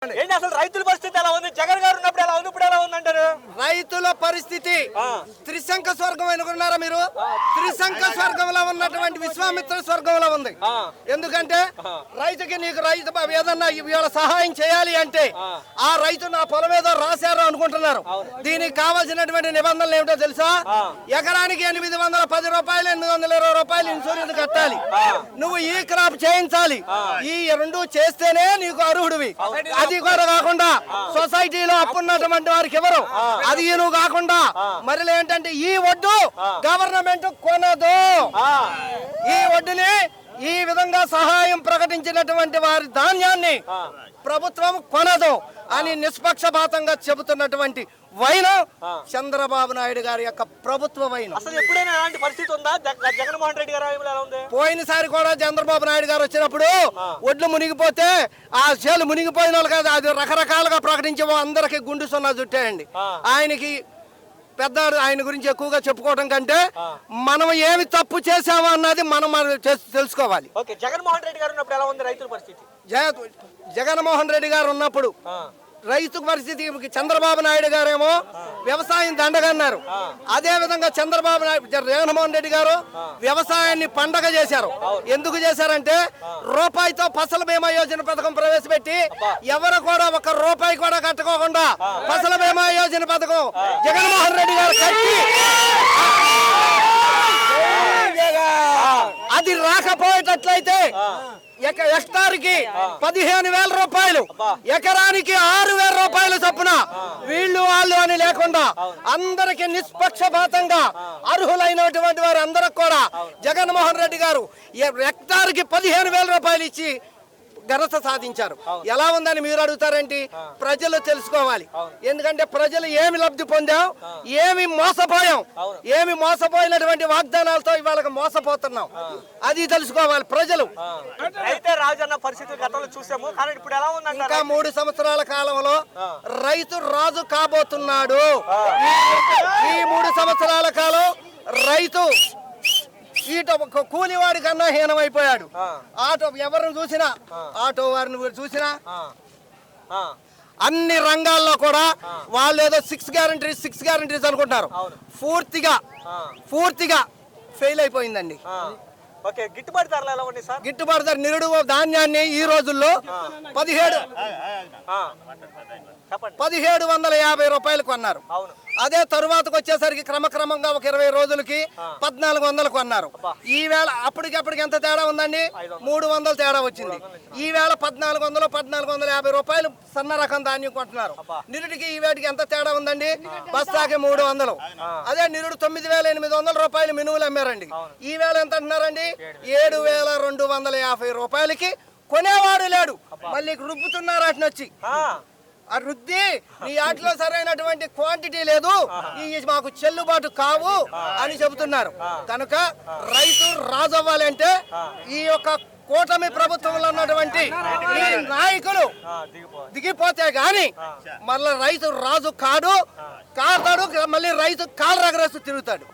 ఏంటి అసలు రైతుల పరిస్థితి ఎలా ఉంది? జగన్ గారు ఉన్నప్పుడు ఎలా ఉంది, ఇప్పుడు ఎలా ఉంది అంటారు? రైతుల పరిస్థితి త్రిశంక స్వర్గం అనుకున్నారా మీరు? త్రిశంక స్వర్గంలో ఉన్నటువంటి విశ్వామిత్ర స్వర్గంలో ఉంది. ఎందుకంటే రైతుకి నీకు రైతు ఏదన్నా ఇవాళ సహాయం చేయాలి అంటే ఆ రైతు నా పొలం ఏదో రాశారు అనుకుంటున్నారు. దీనికి కావాల్సినటువంటి నిబంధనలు ఏమిటో తెలుసా? ఎకరానికి 810 రూపాయలు 820 రూపాయలు ఇన్సూరెన్స్ కట్టాలి. నువ్వు ఈ క్రాప్ చేయించాలి. ఈ రెండు చేస్తేనే నీకు అర్హుడివి. అది కూడా కాకుండా సొసైటీలో అప్పున్నటువంటి వారికి ఎవరు అది నువ్వు కాకుండా మరి ఏంటంటే ఈ ఒడ్డు గవర్నమెంట్ కొనదు. ఈ ఒడ్డుని ఈ విధంగా సహాయం ప్రకటించినటువంటి వారి ధాన్యాన్ని ప్రభుత్వం కొనదు అని నిష్పక్షపాతంగా చెబుతున్నటువంటి వైనం చంద్రబాబు నాయుడు గారి యొక్క ప్రభుత్వ వైనం. అసలు ఎప్పుడైనా అలాంటి పరిస్థితి ఉందా? జగన్మోహన్ రెడ్డి గారు ఎలా ఉంది? పోయినసారి కూడా చంద్రబాబు నాయుడు గారు వచ్చినప్పుడు ఒడ్లు మునిగిపోతే ఆ చేలు మునిగిపోయిన వాళ్ళు కదా అది రకరకాలుగా ప్రకటించే అందరికి గుండు సున్నా చుట్టాయండి. ఆయనకి పెద్ద ఆయన గురించి ఎక్కువగా చెప్పుకోవడం కంటే మనం ఏమి తప్పు చేసామో అన్నది మనం తెలుసుకోవాలి. జగన్మోహన్ రెడ్డి గారు ఉన్నప్పుడు ఎలా ఉంది రైతుల పరిస్థితి? జగన్మోహన్ రెడ్డి గారు ఉన్నప్పుడు రైతు పరిస్థితి చంద్రబాబు నాయుడు గారేమో వ్యవసాయం దండగన్నారు. అదే విధంగా చంద్రబాబు నాయుడు జగన్మోహన్ రెడ్డి గారు వ్యవసాయాన్ని పండగ చేశారు. ఎందుకు చేశారంటే రూపాయితో ఫసల్ బీమా యోజన పథకం ప్రవేశపెట్టి ఎవరు కూడా 1 రూపాయి కూడా కట్టుకోకుండా ఫసల్ బీమా యోజన పథకం జగన్మోహన్ రెడ్డి గారు కట్టి అది రాకపోయేటట్లయితే హెక్టార్కి 15,000 రూపాయలు, ఎకరానికి 6,000 రూపాయలు చొప్పున వీళ్ళు వాళ్ళు అని లేకుండా అందరికి నిష్పక్షపాతంగా అర్హులైనటువంటి వారు అందరికి కూడా జగన్మోహన్ రెడ్డి గారు హెక్టార్కి 15,000 రూపాయలు ఇచ్చి ఘనత సాధించారు. ఎలా ఉందని మీరు అడుగుతారేంటి? ప్రజలు తెలుసుకోవాలి. ఎందుకంటే ప్రజలు ఏమి లబ్ధి పొందాం, ఏమి మోసపోయాం, ఏమి మోసపోయినటువంటి వాగ్దానాలతో ఇవాళ మోసపోతున్నాం అది తెలుసుకోవాలి ప్రజలు. అయితే రాజన్న పరిస్థితి గతంలో చూసాము, కానీ ఇప్పుడు ఎలా ఉంది? ఇంకా 3 సంవత్సరాల కాలంలో రైతు రాజు కాబోతున్నాడు. ఈ 3 సంవత్సరాల కాలం రైతు ఈట కూలివాడి కన్నా హీనమైపోయాడు. ఆటో ఎవరిని చూసినా, ఆటో వారిని చూసినా అన్ని రంగాల్లో కూడా వాళ్ళు ఏదో 6 గ్యారంటీస్ అనుకుంటారు. పూర్తిగా ఫెయిల్ అయిపోయిందండి. గిట్టుబాటు ధరలు ఎలా ఉన్నాయి సార్? గిట్టుబాటు ధర నిరుడు ధాన్యాన్ని ఈ రోజుల్లో 1750 రూపాయలు కొన్నారు. అదే తరువాతకు వచ్చేసరికి క్రమక్రమంగా ఒక 20 రోజులకి 1400 కొన్నారు. ఈ వేళ అప్పటికప్పటికి ఎంత తేడా ఉందండి? 300 తేడా వచ్చింది. ఈ వేళ 1450 రూపాయలు సన్న రకం ధాన్యం కొంటున్నారు. నిరుడికి ఈ వేటికి ఎంత తేడా ఉందండి? బస్తాకి 300. అదే నిరుడు 9,800 రూపాయలు మినువులు అమ్మారండి. ఈ వేళ ఎంత అంటున్నారండి? 7,250 రూపాయలకి కొనేవాడు లేడు. మళ్ళీ రుబ్బుతున్నారు వాటిని వచ్చి. ఆ రుద్ది నీ ఆటలో సరైనటువంటి క్వాంటిటీ లేదు, ఈ మాకు చెల్లుబాటు కావు అని చెబుతున్నారు. కనుక రైతు రాజు అవ్వాలంటే ఈ యొక్క కూటమి ప్రభుత్వంలో ఉన్నటువంటి ఈ నాయకులు దిగిపోతే గాని మళ్ళీ రైతు రాజు కాతాడు, మళ్ళీ రైతు కాలు రగరేస్తూ తిరుగుతాడు.